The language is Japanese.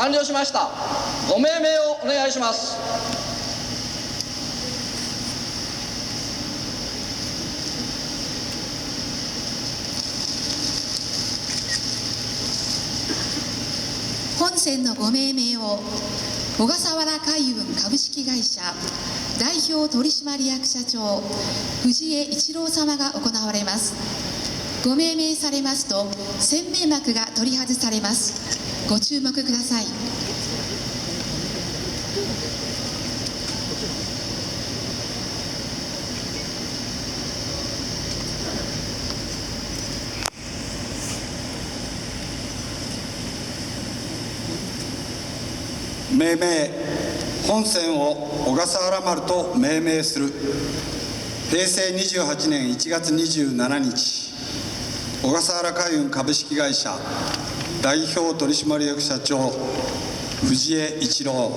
完了しました。ご命名をお願いします。本選のご命名を小笠原海運株式会社代表取締役社長藤江一郎様が行われます。ご命名されますと船名幕が取り外されます。ご注目ください。命名、本船を小笠原丸と命名する。平成28年1月27日、小笠原海運株式会社代表取締役社長藤江一郎。